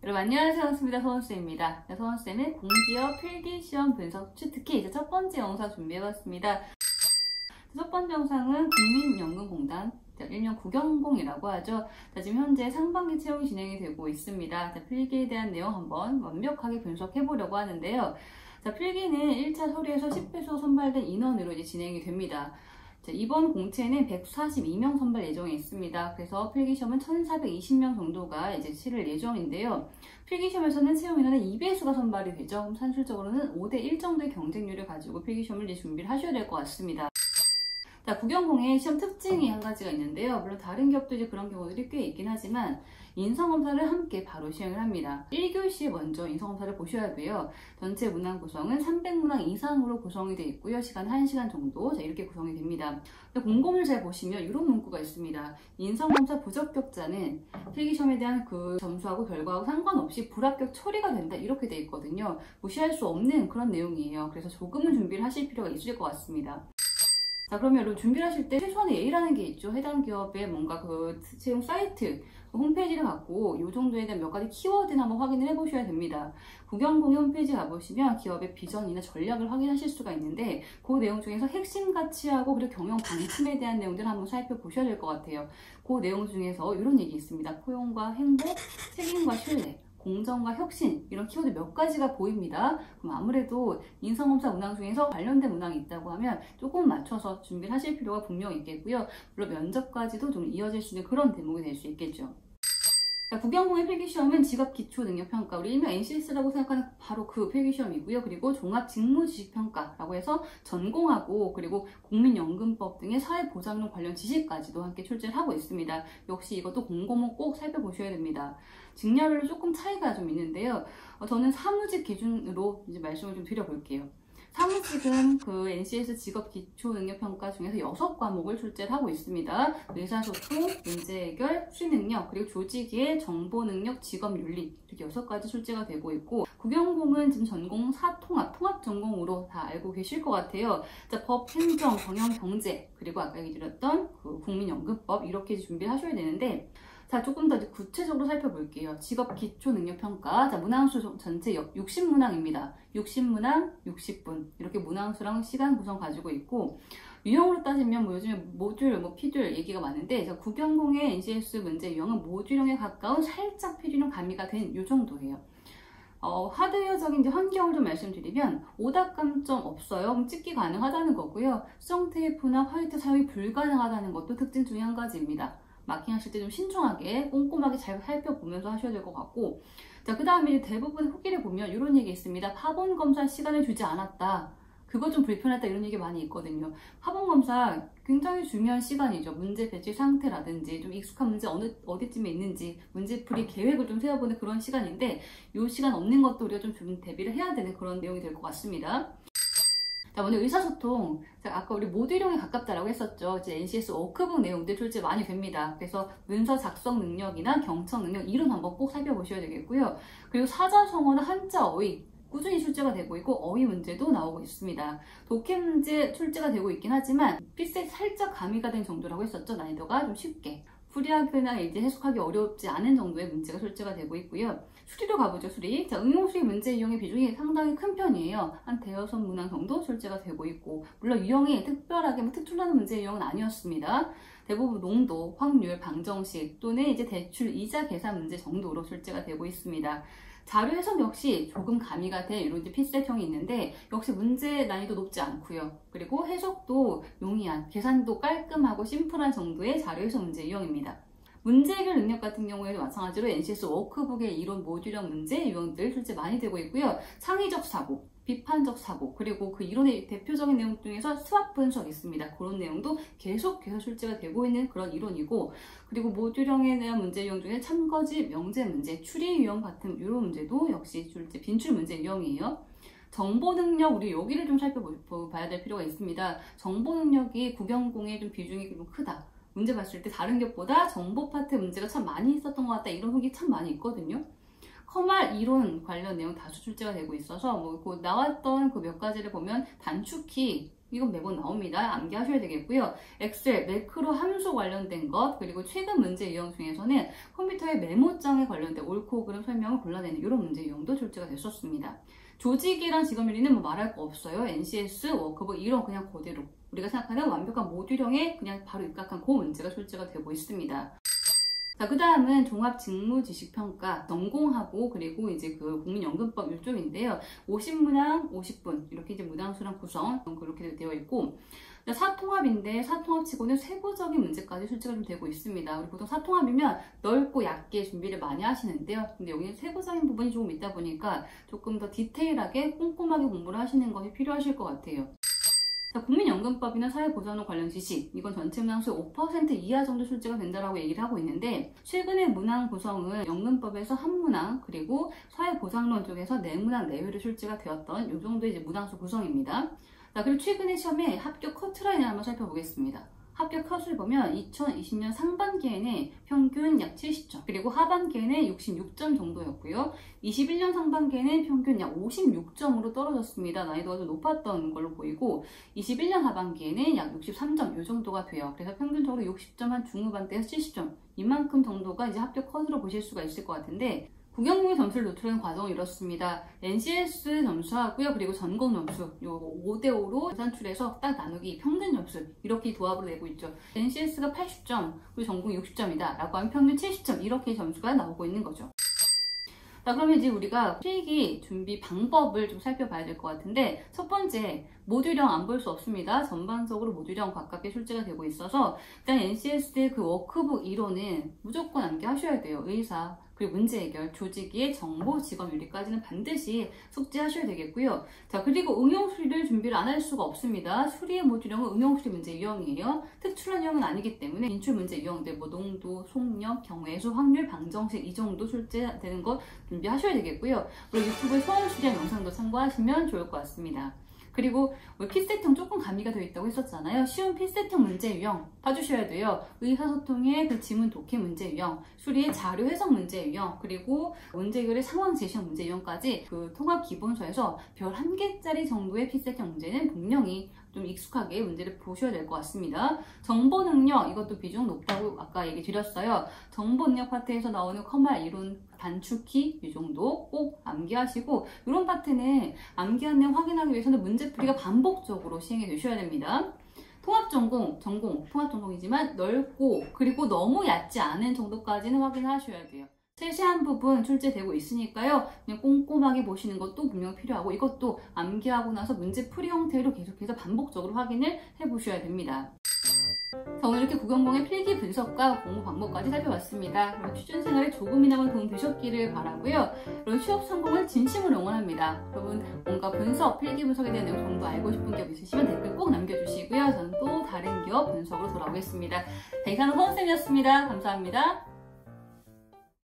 여러분 안녕하세요. 반갑습니다. 서원쌤입니다. 서원쌤의 공기업 필기시험 분석 특히 이제 첫 번째 영상 준비해봤습니다. 첫 번째 영상은 국민연금공단 일명 국연공이라고 하죠. 지금 현재 상반기 채용이 진행이 되고 있습니다. 필기에 대한 내용 한번 완벽하게 분석해보려고 하는데요. 필기는 1차 서류에서 10회수 선발된 인원으로 이제 진행이 됩니다. 이번 공채는 142명 선발 예정에 있습니다. 그래서 필기시험은 1420명 정도가 이제 치를 예정인데요. 필기시험에서는 채용 인원의 2배수가 선발이 되죠. 산술적으로는 5대1 정도의 경쟁률을 가지고 필기시험을 이제 준비를 하셔야 될 것 같습니다. 국연공의 시험 특징이 한 가지가 있는데요. 물론 다른 기업도 이제 그런 경우들이 꽤 있긴 하지만 인성검사를 함께 바로 시행을 합니다. 1교시에 먼저 인성검사를 보셔야 돼요. 전체 문항 구성은 300문항 이상으로 구성이 되어 있고요. 시간 1시간 정도 이렇게 구성이 됩니다. 공고문을 잘 보시면 이런 문구가 있습니다. 인성검사 부적격자는 필기시험에 대한 그 점수하고 결과하고 상관없이 불합격 처리가 된다 이렇게 되어 있거든요. 무시할 수 없는 그런 내용이에요. 그래서 조금은 준비를 하실 필요가 있을 것 같습니다. 그러면 여러분 준비를 하실 때 최소한의 예의라는 게 있죠. 해당 기업의 뭔가 그 채용 사이트, 홈페이지를 갖고 이 정도에 대한 몇 가지 키워드는 한번 확인을 해보셔야 됩니다. 국연공의 홈페이지 가보시면 기업의 비전이나 전략을 확인하실 수가 있는데 그 내용 중에서 핵심 가치하고 그리고 경영 방침에 대한 내용들을 한번 살펴보셔야 될 것 같아요. 그 내용 중에서 이런 얘기 있습니다. 포용과 행복, 책임과 신뢰, 공정과 혁신 이런 키워드 몇 가지가 보입니다. 그럼 아무래도 인성검사 문항 중에서 관련된 문항이 있다고 하면 조금 맞춰서 준비를 하실 필요가 분명히 있겠고요. 물론 면접까지도 좀 이어질 수 있는 그런 대목이 될 수 있겠죠. 국연공의 필기시험은 직업기초능력평가, 우리 일명 NCS라고 생각하는 바로 그 필기시험이고요. 그리고 종합직무지식평가라고 해서 전공하고 그리고 국민연금법 등의 사회보장론 관련 지식까지도 함께 출제를 하고 있습니다. 역시 이것도 공고문 꼭 살펴보셔야 됩니다. 직렬별로 조금 차이가 좀 있는데요. 저는 사무직 기준으로 이제 말씀을 좀 드려볼게요. 사무직은 그 NCS 직업기초능력평가 중에서 6과목을 출제를 하고 있습니다. 의사소통, 문제해결, 수리능력, 그리고 조직의 정보능력, 직업윤리 이렇게 6가지 출제가 되고 있고 국연공은 지금 전공 통합 전공으로 다 알고 계실 것 같아요. 법, 행정, 경영, 경제 그리고 아까 얘기 드렸던 그 국민연금법 이렇게 준비를 하셔야 되는데 조금 더 구체적으로 살펴볼게요. 직업기초능력평가. 문항수 전체 60문항입니다. 60문항, 60분. 이렇게 문항수랑 시간 구성 가지고 있고, 유형으로 따지면 요즘에 모듈, 피듈 얘기가 많은데, 국연공의 NCS 문제 유형은 모듈형에 가까운 살짝 피듈형 가미가 된 이 정도예요. 하드웨어적인 환경을 좀 말씀드리면, 오답감점 없어요. 그럼 찍기 가능하다는 거고요. 수정 테이프나 화이트 사용이 불가능하다는 것도 특징 중에 한 가지입니다. 마킹하실 때 좀 신중하게 꼼꼼하게 잘 살펴보면서 하셔야 될 것 같고, 그 다음에 대부분 후기를 보면 이런 얘기 있습니다. 파본 검사 시간을 주지 않았다. 그거 좀 불편했다 이런 얘기 많이 있거든요. 파본 검사 굉장히 중요한 시간이죠. 문제 배치 상태라든지 좀 익숙한 문제 어디쯤에 있는지 문제풀이 계획을 좀 세워보는 그런 시간인데 이 시간 없는 것도 우리가 좀 대비를 해야 되는 그런 내용이 될 것 같습니다. 오늘 의사소통, 아까 우리 모듈형에 가깝다라고 했었죠. 이제 NCS 워크북 내용들 출제 많이 됩니다. 그래서 문서 작성 능력이나 경청 능력 이름 한번 꼭 살펴보셔야 되겠고요. 그리고 사자성어나 한자 어휘 꾸준히 출제가 되고 있고 어휘 문제도 나오고 있습니다. 독해 문제 출제가 되고 있긴 하지만 필셋 살짝 가미가 된 정도라고 했었죠. 난이도가 좀 쉽게. 풀이하거나 이제 해석하기 어렵지 않은 정도의 문제가 출제가 되고 있고요. 수리로 가보죠, 수리. 응용수리 문제 유형의 비중이 상당히 큰 편이에요. 한 대여섯 문항 정도 출제가 되고 있고, 물론 유형이 특별하게 특출나는 문제 유형은 아니었습니다. 대부분 농도, 확률, 방정식 또는 이제 대출 이자 계산 문제 정도로 출제가 되고 있습니다. 자료 해석 역시 조금 가미가 된 이런 필셋형이 있는데 역시 문제 난이도 높지 않고요. 그리고 해석도 용이한, 계산도 깔끔하고 심플한 정도의 자료 해석 문제 유형입니다. 문제 해결 능력 같은 경우에도 마찬가지로 NCS 워크북의 이론 모듈형 문제 유형들 출제 많이 되고 있고요. 창의적 사고, 비판적 사고, 그리고 그 이론의 대표적인 내용 중에서 수학 분석 있습니다. 그런 내용도 계속해서 출제가 되고 있는 그런 이론이고, 그리고 모듈형에 대한 문제 유형 중에 참거지, 명제 문제, 추리 유형 같은 이런 문제도 역시 출제 빈출 문제 유형이에요. 정보 능력, 우리 여기를 좀 살펴봐야 될 필요가 있습니다. 정보 능력이 국연공의 좀 비중이 좀 크다. 문제 봤을 때 다른 기업보다 정보 파트 문제가 참 많이 있었던 것 같다. 이런 후기 참 많이 있거든요. 커말 이론 관련 내용 다수 출제가 되고 있어서 나왔던 그 몇 가지를 보면 단축키 이건 매번 나옵니다. 암기하셔야 되겠고요. 엑셀, 매크로 함수 관련된 것, 그리고 최근 문제 유형 중에서는 컴퓨터의 메모장에 관련된 옳고 그름 설명을 골라내는 이런 문제 유형도 출제가 됐었습니다. 조직이랑 직업윤리는 뭐 말할 거 없어요. NCS, 워크북 이런 그냥 그대로 우리가 생각하는 완벽한 모듈형에 그냥 바로 입각한 그 문제가 출제가 되고 있습니다. 자, 그 다음은 종합직무지식평가 전공하고 그리고 이제 그 국민연금법 이쪽인데요. 50문항 50분 이렇게 이제 문항수랑 구성 그렇게 되어 있고 사통합인데 사통합치고는 세부적인 문제까지 출제가 좀 되고 있습니다. 우리 보통 사통합이면 넓고 얇게 준비를 많이 하시는데요. 근데 여기는 세부적인 부분이 조금 있다 보니까 조금 더 디테일하게 꼼꼼하게 공부를 하시는 것이 필요하실 것 같아요. 자, 국민연금법이나 사회보장론 관련 지식, 이건 전체 문항수의 5% 이하 정도 출제가 된다라고 얘기를 하고 있는데 최근의 문항 구성은 연금법에서 한 문항 그리고 사회보장론 쪽에서 4문항 4회로 출제가 되었던 이 정도의 이제 문항수 구성입니다. 자, 그리고 최근에 시험에 합격 커트라인을 한번 살펴보겠습니다. 합격 컷을 보면 2020년 상반기에는 평균 약 70점, 그리고 하반기에는 66점 정도였고요. 21년 상반기에는 평균 약 56점으로 떨어졌습니다. 난이도가 좀 높았던 걸로 보이고 21년 하반기에는 약 63점 이 정도가 돼요. 그래서 평균적으로 60점 한 중후반대에서 70점 이만큼 정도가 이제 합격 컷으로 보실 수가 있을 것 같은데 국영공의 점수를 노출하는 과정은 이렇습니다. NCS 점수하고요. 그리고 전공 점수 요거 5대5로 산출해서 딱 나누기 평균 점수 이렇게 도합으로 내고 있죠. NCS가 80점 그리고 전공이 60점이다 라고 하면 평균 70점 이렇게 점수가 나오고 있는 거죠. 자, 그러면 이제 우리가 필기 준비 방법을 좀 살펴봐야 될 것 같은데 첫 번째 모듈형 안 볼 수 없습니다. 전반적으로 모듈형 가깝게 출제가 되고 있어서 일단 NCS의 그 워크북 이론은 무조건 암기하셔야 돼요. 의사 그리고 문제 해결, 조직의 정보, 직업 윤리까지는 반드시 숙지하셔야 되겠고요. 자, 그리고 응용 수리를 준비를 안 할 수가 없습니다. 수리의 모듈형은 응용 수리 문제 유형이에요. 특출한 유형은 아니기 때문에 인출 문제 유형들 뭐 농도, 속력, 경우의 수, 확률, 방정식 이 정도 출제되는 것 준비하셔야 되겠고요. 그리고 유튜브에 소원 수리한 영상도 참고하시면 좋을 것 같습니다. 그리고 필세팅 조금 가미가 되어 있다고 했었잖아요. 쉬운 필세팅 문제 유형 봐주셔야 돼요. 의사소통의 그 지문 독해 문제 유형, 수리의 자료 해석 문제 유형, 그리고 문제 해결의 상황 제시형 문제 유형까지 그 통합 기본서에서 별 1개짜리 정도의 필세팅 문제는 분명히 좀 익숙하게 문제를 보셔야 될 것 같습니다. 정보 능력 이것도 비중 높다고 아까 얘기 드렸어요. 정보 능력 파트에서 나오는 컴마 이론 단축키 이 정도 꼭 암기하시고 이런 파트는 암기한 내용 확인하기 위해서는 문제풀이가 반복적으로 시행이 되셔야 됩니다. 통합전공, 통합전공이지만 넓고 그리고 너무 얕지 않은 정도까지는 확인하셔야 돼요. 세세한 부분 출제되고 있으니까요. 그냥 꼼꼼하게 보시는 것도 분명 필요하고 이것도 암기하고 나서 문제풀이 형태로 계속해서 반복적으로 확인을 해보셔야 됩니다. 자, 오늘 이렇게 국영공의 필기 분석과 공부 방법까지 살펴봤습니다. 그럼 취준생활에 조금이나마 도움 되셨기를 바라고요. 여러분 취업 성공을 진심으로 응원합니다. 여러분 뭔가 분석, 필기 분석에 대한 내용 좀 더 알고 싶은 기업 있으시면 댓글 꼭 남겨주시고요. 저는 또 다른 기업 분석으로 돌아오겠습니다. 자, 이상은 허은쌤이었습니다. 감사합니다.